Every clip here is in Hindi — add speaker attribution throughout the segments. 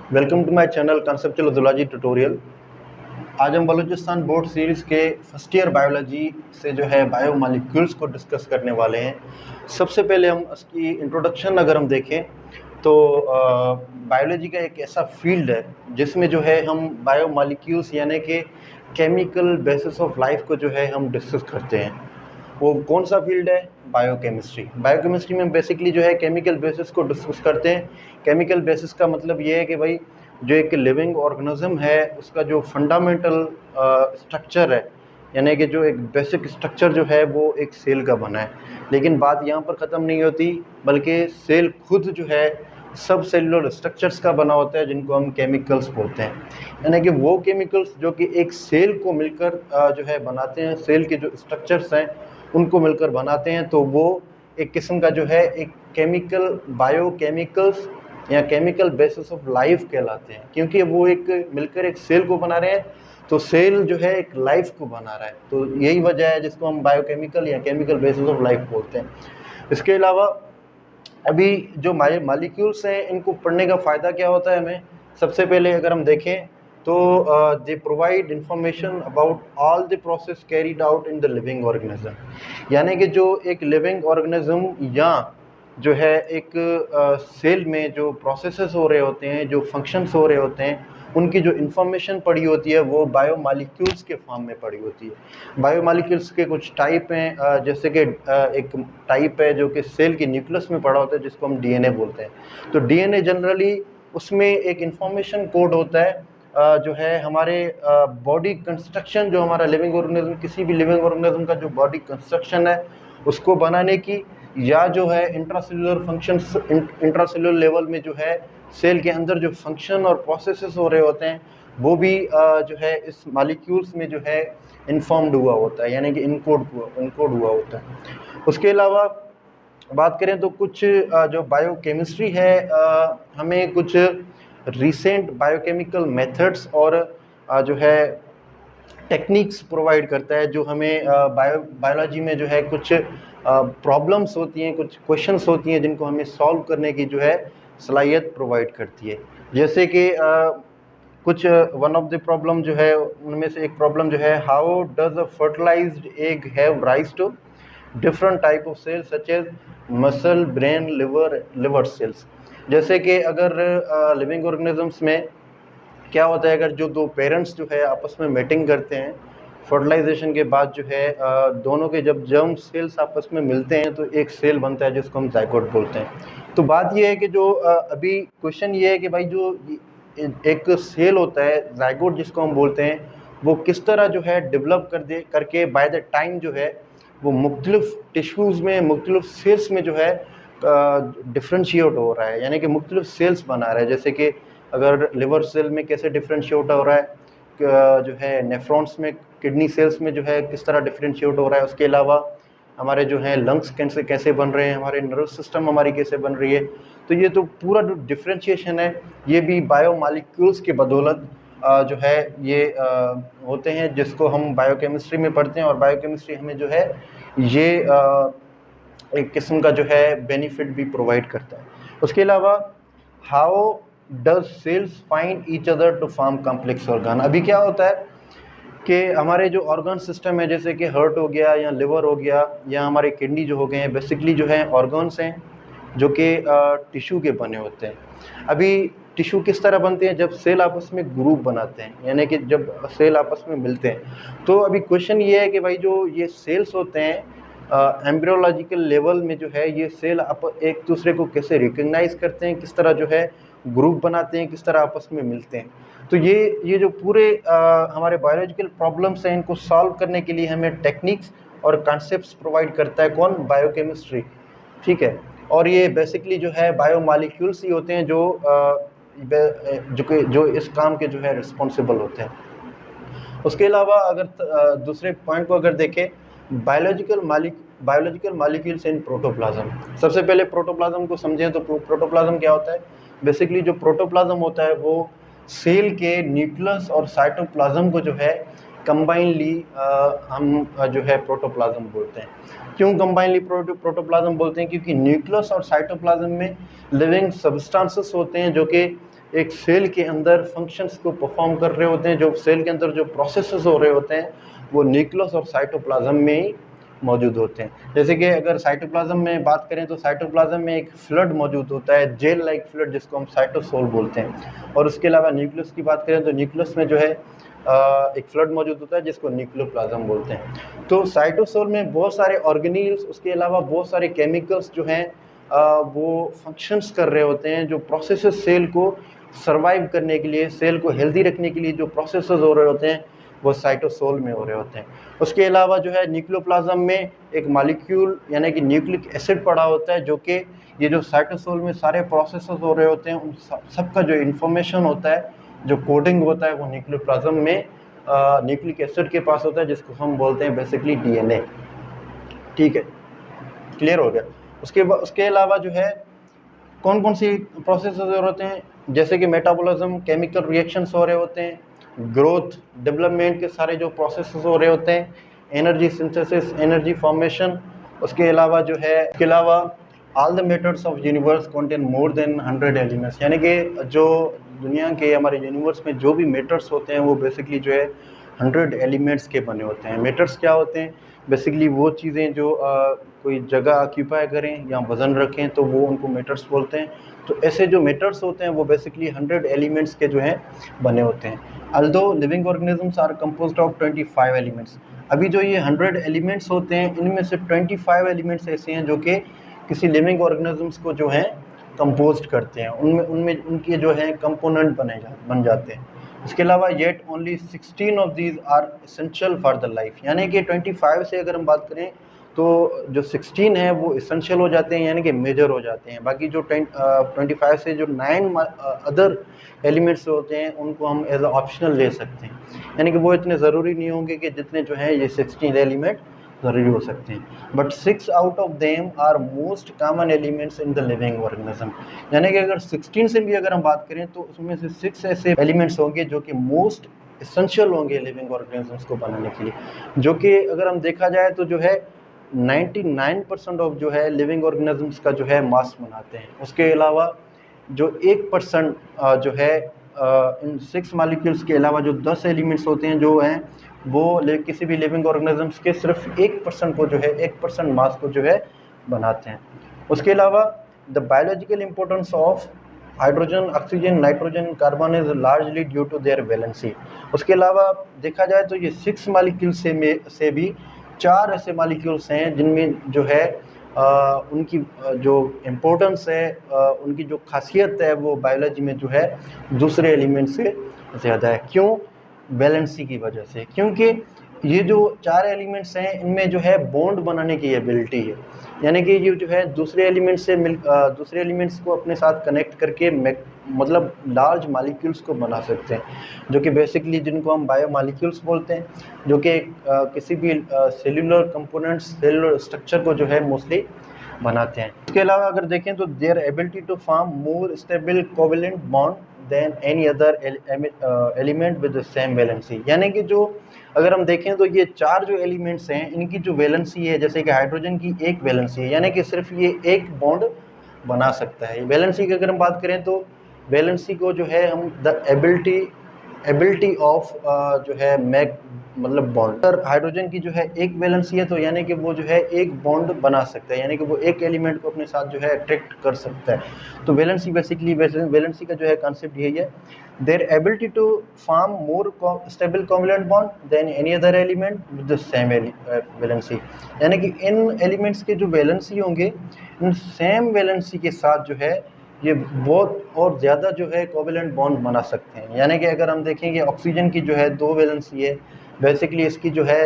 Speaker 1: Welcome to my channel conceptual zoology tutorial. आज हम बलूचिस्तान बोर्ड सीरीज़ के फर्स्ट ईयर बायोलॉजी से जो है बायोमॉलिक्यूल्स को डिस्कस करने वाले हैं। सबसे पहले हम इसकी इंट्रोडक्शन अगर हम देखें तो बायोलॉजी का एक ऐसा फील्ड है जिसमें जो है हम बायोमॉलिक्यूल्स यानी कि केमिकल बेसिस ऑफ लाइफ को जो है हम डिस्कस करते हैं। वो कौन सा फील्ड है? बायोकेमिस्ट्री। बायोकेमिस्ट्री में बेसिकली जो है केमिकल बेसिस को डिस्कस करते हैं। केमिकल बेसिस का मतलब ये है कि भाई जो एक लिविंग ऑर्गेनिज्म है उसका जो फंडामेंटल स्ट्रक्चर है, यानी कि जो एक बेसिक स्ट्रक्चर जो है वो एक सेल का बना है। लेकिन बात यहाँ पर ख़त्म नहीं होती, बल्कि सेल खुद जो है सब सेलुलर स्ट्रक्चर्स का बना होता है जिनको हम केमिकल्स बोलते हैं। यानी कि वो केमिकल्स जो कि एक सेल को मिलकर जो है बनाते हैं, सेल के जो स्ट्रक्चर्स हैं उनको मिलकर बनाते हैं, तो वो एक किस्म का जो है एक केमिकल बायोकेमिकल्स या केमिकल बेसिस ऑफ लाइफ कहलाते हैं, क्योंकि वो एक मिलकर एक सेल को बना रहे हैं। तो सेल जो है एक लाइफ को बना रहा है, तो यही वजह है जिसको हम बायोकेमिकल या केमिकल बेसिस ऑफ लाइफ बोलते हैं। इसके अलावा अभी जो मॉलिक्यूल्स हैं इनको पढ़ने का फ़ायदा क्या होता है हमें? सबसे पहले अगर हम देखें तो they provide information about all the process carried out in the living organism. यानी कि जो एक लिविंग ऑर्गेनिज्म या जो है एक सेल में जो प्रोसेसेस हो रहे होते हैं, जो फंक्शंस हो रहे होते हैं, उनकी जो इन्फॉर्मेशन पड़ी होती है वो बायोमॉलिक्यूल्स के फॉर्म में पड़ी होती है। बायोमॉलिक्यूल्स के कुछ टाइप हैं, जैसे कि एक टाइप है जो कि सेल के न्यूक्लियस में पड़ा होता है जिसको हम डीएनए बोलते हैं। तो डीएनए जनरली उसमें एक इन्फॉर्मेशन कोड होता है जो है हमारे बॉडी कंस्ट्रक्शन, जो हमारा लिविंग ऑर्गेनिज्म, किसी भी लिविंग ऑर्गेनिज्म का जो बॉडी कंस्ट्रक्शन है उसको बनाने की, या जो है इंट्रासेलुलर फंक्शंस, इंट्रासेलुलर लेवल में जो है सेल के अंदर जो फंक्शन और प्रोसेसेस हो रहे होते हैं वो भी जो है इस मॉलिक्यूल्स में जो है इन्फॉर्म्ड हुआ होता है, यानी कि इनकोड हुआ होता है। उसके अलावा बात करें तो कुछ जो बायोकेमिस्ट्री है हमें कुछ रिसेंट बायोकेमिकल मेथड्स और जो है टेक्निक्स प्रोवाइड करता है, जो हमें बायोलॉजी में जो है कुछ प्रॉब्लम्स होती हैं, कुछ क्वेश्चंस होती हैं जिनको हमें सॉल्व करने की जो है सलाहियत प्रोवाइड करती है। जैसे कि कुछ वन ऑफ द प्रॉब्लम जो है उनमें से एक प्रॉब्लम जो है, how does a fertilised egg have rise to different type of cells such as muscle, brain, liver cells. जैसे कि अगर लिविंग ऑर्गेनिजम्स में क्या होता है, अगर जो दो पेरेंट्स जो है आपस में मेटिंग करते हैं, फर्टिलाइजेशन के बाद जो है दोनों के जब जर्म सेल्स आपस में मिलते हैं तो एक सेल बनता है जिसको हम जाइगोट बोलते हैं। तो बात ये है कि जो अभी क्वेश्चन ये है कि भाई जो एक सेल होता है जाइगोट जिसको हम बोलते हैं, वो किस तरह जो है डेवलप करके बाय द टाइम जो है वो मुख्तलिफ टिश्यूज़ में, मुख्तलिफ सेल्स में जो है डिफ्रेंशिएट हो रहा है, यानी कि मुख्तलिफ सेल्स बना रहा है। जैसे कि अगर लिवर सेल में कैसे डिफ्रेंशिएट हो रहा है, जो है नेफ्रॉन्स में, किडनी सेल्स में जो है किस तरह डिफ्रेंशिएट हो रहा है। उसके अलावा हमारे जो है लंग्स कैसे कैसे बन रहे हैं, हमारे नर्वस सिस्टम हमारी कैसे बन रही है। तो ये तो पूरा जो डिफ्रेंशिएशन है ये भी बायोमॉलिक्यूल्स के बदौलत जो है ये होते हैं, जिसको हम बायोकेमिस्ट्री में पढ़ते हैं। और बायोकेमिस्ट्री हमें जो है ये एक किस्म का जो है बेनिफिट भी प्रोवाइड करता है। उसके अलावा how does cells find each other to form complex organ. अभी क्या होता है कि हमारे जो ऑर्गन सिस्टम है, जैसे कि हार्ट हो गया या लिवर हो गया या हमारे किडनी जो हो गए हैं, बेसिकली जो है ऑर्गन्स हैं जो कि टिश्यू के बने होते हैं। अभी टिश्यू किस तरह बनते हैं? जब सेल आपस में ग्रुप बनाते हैं, यानी कि जब सेल आपस में मिलते हैं। तो अभी क्वेश्चन ये है कि भाई जो ये सेल्स होते हैं एम्ब्रियोलॉजिकल लेवल में जो है ये सेल एक दूसरे को कैसे रिकग्नाइज करते हैं, किस तरह जो है ग्रुप बनाते हैं, किस तरह आपस में मिलते हैं। तो ये जो पूरे हमारे बायोलॉजिकल प्रॉब्लम्स हैं इनको सॉल्व करने के लिए हमें टेक्निक्स और कॉन्सेप्ट्स प्रोवाइड करता है कौन? बायोकेमिस्ट्री। ठीक है। और ये बेसिकली जो है बायोमॉलिक्यूल्स ही होते हैं जो इस काम के जो है रिस्पॉन्सिबल होते हैं। उसके अलावा अगर दूसरे पॉइंट को अगर देखें, बायोलॉजिकल मॉलिक्यूल्स इन प्रोटोप्लाज्म। सबसे पहले प्रोटोप्लाज्म को समझें तो प्रोटोप्लाज्म क्या होता है? बेसिकली जो प्रोटोप्लाज्म होता है वो सेल के न्यूक्लियस और साइटोप्लाज्म को जो है कंबाइनली हम जो है प्रोटोप्लाज्म बोलते हैं। क्यों कंबाइनली प्रोटोप्लाज्म बोलते हैं? क्योंकि न्यूक्लियस और साइटोप्लाज्म में लिविंग सब्सटेंसेस होते हैं जो कि एक सेल के अंदर फंक्शंस को परफॉर्म कर रहे होते हैं, जो सेल के अंदर जो प्रोसेसेस हो रहे होते हैं वो न्यूक्लियस और साइटोप्लाज्म में ही मौजूद होते हैं। जैसे कि अगर साइटोप्लाज्म में बात करें तो साइटोप्लाज्म में एक फ्लड मौजूद होता है, जेल लाइक फ्लड, जिसको हम साइटोसोल बोलते हैं। और उसके अलावा न्यूक्लियस की बात करें तो न्यूक्लियस में जो है एक फ्लड मौजूद होता है जिसको न्यूक्लियोप्लाज्म बोलते हैं। तो साइटोसोल में बहुत सारे ऑर्गेनील्स, उसके अलावा बहुत सारे केमिकल्स जो हैं वो फंक्शंस कर रहे होते हैं, जो प्रोसेसेस सेल को सर्वाइव करने के लिए, सेल को हेल्दी रखने के लिए जो प्रोसेसेस हो रहे होते हैं वो साइटोसोल में हो रहे होते हैं। उसके अलावा जो है न्यूक्लियोप्लाज्म में एक मॉलिक्यूल यानी कि न्यूक्लिक एसिड पड़ा होता है, जो कि ये जो साइटोसोल में सारे प्रोसेसेस हो रहे होते हैं उन सबका जो इन्फॉर्मेशन होता है, जो कोडिंग होता है, वो न्यूक्लियोप्लाज्म में न्यूक्लिक एसिड के पास होता है, जिसको हम बोलते हैं बेसिकली डीएनए। ठीक है, क्लियर हो गया। उसके अलावा जो है कौन कौन सी प्रोसेस हो रहे होते हैं, जैसे कि मेटाबॉलिज्म, केमिकल रिएक्शंस हो रहे होते हैं, ग्रोथ, डेवलपमेंट के सारे जो प्रोसेसेस हो रहे होते हैं, एनर्जी सिंथेसिस, एनर्जी फॉर्मेशन। उसके अलावा जो है all the matters of universe contain more than 100 elements, यानी कि जो दुनिया के हमारे यूनिवर्स में जो भी मैटर्स होते हैं वो बेसिकली जो है 100 एलिमेंट्स के बने होते हैं। मैटर्स क्या होते हैं? बेसिकली वो चीज़ें जो कोई जगह ऑक्यूपाई करें या वज़न रखें तो वो उनको मैटर्स बोलते हैं। तो ऐसे जो मैटर्स होते हैं वो बेसिकली 100 एलिमेंट्स के जो हैं बने होते हैं। Although living organisms are composed of 25 elements. अभी जो ये 100 एलिमेंट्स होते हैं इनमें से 25 एलिमेंट्स ऐसे हैं जो कि किसी लिविंग ऑर्गेनिजम्स को जो हैं कंपोज्ड करते हैं, उनमें उनमें उनके जो हैं कंपोनेंट बन जाते हैं। इसके अलावा yet only 16 of these are essential for the life, यानी कि 25 से अगर हम बात करें तो जो 16 है वो एसेंशियल हो जाते हैं, यानी कि मेजर हो जाते हैं। बाकी जो 25 से जो 9 अदर एलिमेंट्स होते हैं उनको हम एज अ ऑप्शनल ले सकते हैं, यानी कि वो इतने ज़रूरी नहीं होंगे कि जितने जो हैं ये 16 एलिमेंट ज़रूरी हो सकते हैं। But 6 out of them are most common elements in the living organism, यानी कि अगर 16 से भी अगर हम बात करें तो उसमें से 6 ऐसे एलिमेंट्स होंगे जो कि मोस्ट एसेंशियल होंगे लिविंग ऑर्गेनिजम्स को बनाने के लिए, जो कि अगर हम देखा जाए तो जो है 99% ऑफ जो है लिविंग ऑर्गेनिजम्स का जो है मास बनाते हैं। उसके अलावा जो 1% जो है इन 6 मॉलिक्यूल्स के अलावा जो 10 एलिमेंट्स होते हैं जो हैं वो किसी भी लिविंग ऑर्गेनिजम्स के सिर्फ 1% को जो है 1% मास को जो है बनाते हैं। उसके अलावा the biological importance of hydrogen, oxygen, nitrogen, carbon is largely due to their valency. उसके अलावा देखा जाए तो ये 6 मॉलिक्यूल से भी 4 ऐसे मॉलिक्यूल्स हैं जिनमें जो है उनकी जो इम्पोर्टेंस है, उनकी जो खासियत है वो बायोलॉजी में जो है दूसरे एलिमेंट से ज़्यादा है। क्यों? वैलेंसी की वजह से, क्योंकि ये जो 4 एलिमेंट्स हैं इनमें जो है बॉन्ड बनाने की एबिलिटी है, यानी कि ये जो है दूसरे एलिमेंट्स को अपने साथ कनेक्ट करके मतलब लार्ज मॉलिक्यूल्स को बना सकते हैं, जो कि बेसिकली जिनको हम बायोमॉलिक्यूल्स बोलते हैं, जो कि किसी भी सेल्यूलर कंपोनेंट्स, सेल्यूलर स्ट्रक्चर को जो है मोस्टली बनाते हैं। इसके अलावा अगर देखें तो their ability to form more stable covalent bond than any other element with the same valency, यानी कि जो अगर हम देखें तो ये 4 जो एलिमेंट्स हैं इनकी जो वैलेंसी है, जैसे कि हाइड्रोजन की एक वैलेंसी है, यानी कि सिर्फ ये एक बॉन्ड बना सकता है। वैलेंसी की अगर हम बात करें तो वैलेंसी को जो है हम द एबिलिटी ऑफ जो है मैक मतलब बॉन्ड। अगर हाइड्रोजन की जो है एक वैलेंसी है तो यानी कि वो जो है एक बॉन्ड बना सकता है, यानी कि वो एक एलिमेंट को अपने साथ जो है अट्रैक्ट कर सकता है। तो वैलेंसी बेसिकली वैलेंसी का जो है कॉन्सेप्ट यही है, their ability to form more stable covalent bond than any other element with the same valency, यानी कि इन एलिमेंट्स के जो वैलेंसी होंगे इन सेम वैलेंसी के साथ जो है ये बहुत और ज़्यादा जो है कोवेलेंट बॉन्ड बना सकते हैं। यानी कि अगर हम देखेंगे ऑक्सीजन की जो है 2 वैलेंसी है, बेसिकली इसकी जो है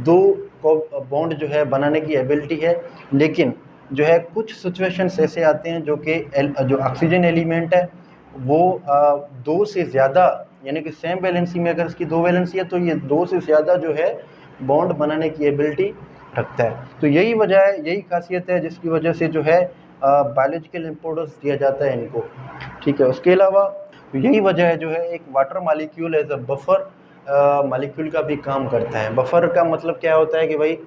Speaker 1: 2 बॉन्ड जो है बनाने की एबिलिटी है, लेकिन जो है कुछ सिचुएशंस ऐसे आते हैं जो कि जो ऑक्सीजन एलिमेंट है वो 2 से ज़्यादा, यानी कि सेम वैलेंसी में अगर इसकी 2 वैलेंसी है तो ये 2 से ज़्यादा जो है बॉन्ड बनाने की एबिलिटी रखता है। तो यही वजह है, यही खासियत है जिसकी वजह से जो है बायोलॉजिकल इम्पोर्टेंस दिया जाता है इनको। ठीक है, उसके अलावा यही वजह है जो है एक water molecule as a buffer molecule का भी काम करता है। बफर का मतलब क्या होता है कि भाई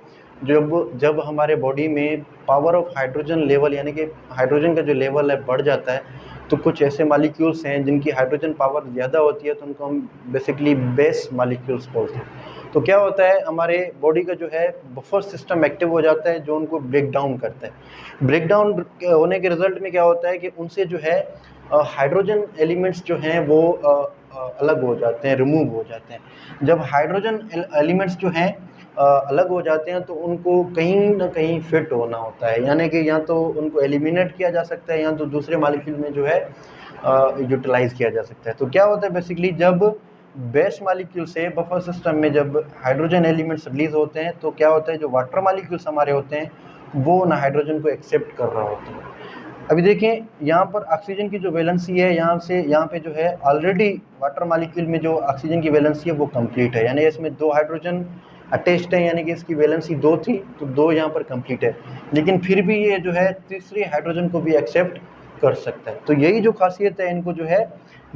Speaker 1: जब हमारे बॉडी में पावर ऑफ हाइड्रोजन लेवल, यानी कि हाइड्रोजन का जो लेवल है बढ़ जाता है तो कुछ ऐसे मालिक्यूल्स हैं जिनकी हाइड्रोजन पावर ज़्यादा होती है, तो उनको हम बेसिकली बेस मालिक्यूल्स बोलते हैं। तो क्या होता है, हमारे बॉडी का जो है बफर सिस्टम एक्टिव हो जाता है, जो उनको ब्रेक डाउन करता है। ब्रेक डाउन होने के रिजल्ट में क्या होता है कि उनसे जो है हाइड्रोजन एलिमेंट्स जो हैं वो अलग हो जाते हैं, रिमूव हो जाते हैं। जब हाइड्रोजन एलिमेंट्स जो हैं अलग हो जाते हैं, तो उनको कहीं ना कहीं फिट होना होता है, यानी कि या तो उनको एलिमिनेट किया जा सकता है या तो दूसरे मॉलिक्यूल में जो है यूटिलाइज किया जा सकता है। तो क्या होता है बेसिकली, जब बेस मॉलिक्यूल से बफर सिस्टम में जब हाइड्रोजन एलिमेंट्स रिलीज होते हैं, तो क्या होता है, जो वाटर मॉलिक्यूल्स हमारे होते हैं वो ना हाइड्रोजन को एक्सेप्ट कर रहा होता है। अभी देखें, यहाँ पर ऑक्सीजन की जो वैलेंसी है, यहाँ पे जो है ऑलरेडी वाटर मॉलिक्यूल में जो ऑक्सीजन की वैलेंसी है वो कंप्लीट है, यानी इसमें 2 हाइड्रोजन अटैच्ड है, यानी कि इसकी वैलेंसी 2 थी तो 2 यहाँ पर कंप्लीट है, लेकिन फिर भी ये जो है तीसरे हाइड्रोजन को भी एक्सेप्ट कर सकता है। तो यही जो खासियत है, इनको जो है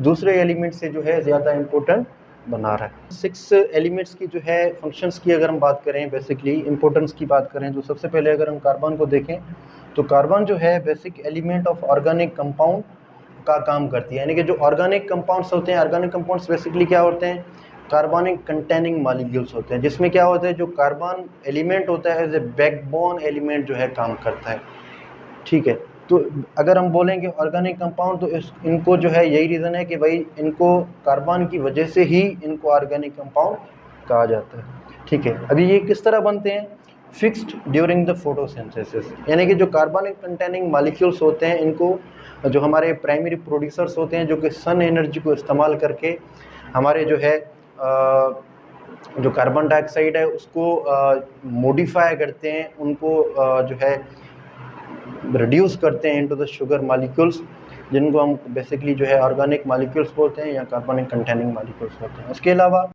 Speaker 1: दूसरे एलिमेंट से जो है ज़्यादा इम्पोर्टेंट बना रहा है। 6 एलिमेंट्स की जो है फंक्शंस की अगर हम बात करें, बेसिकली इंपॉर्टेंस की बात करें, तो सबसे पहले अगर हम कार्बन को देखें, तो कार्बन जो है basic element of organic compound का काम करती है, यानी कि जो ऑर्गेनिक कंपाउंड्स होते हैं, ऑर्गेनिक कंपाउंड्स बेसिकली क्या होते हैं, कार्बनिक कंटेनिंग मॉलिक्यूल्स होते हैं, जिसमें क्या होता है, जो कार्बन एलिमेंट होता है एज ए बैकबोन एलिमेंट जो है काम करता है। ठीक है, तो अगर हम बोलेंगे ऑर्गेनिक कंपाउंड, तो इनको जो है यही रीज़न है कि भाई इनको कार्बन की वजह से ही इनको ऑर्गेनिक कंपाउंड कहा जाता है। ठीक है, अभी ये किस तरह बनते हैं, फिक्स्ड ड्यूरिंग द फोटोसिंथेसिस, यानी कि जो कार्बनिक कंटेनिंग मॉलिक्यूल्स होते हैं, इनको जो हमारे प्राइमरी प्रोड्यूसर्स होते हैं, जो कि सन एनर्जी को इस्तेमाल करके हमारे जो है जो कार्बन डाइऑक्साइड है उसको मॉडिफाई करते हैं, उनको जो है रिड्यूस करते हैं इनटू द शुगर मॉलिक्यूल्स, जिनको हम बेसिकली जो है ऑर्गेनिक मॉलिक्यूल्स बोलते हैं या कार्बनिक कंटेनिंग मॉलिक्यूल्स बोलते हैं। इसके अलावा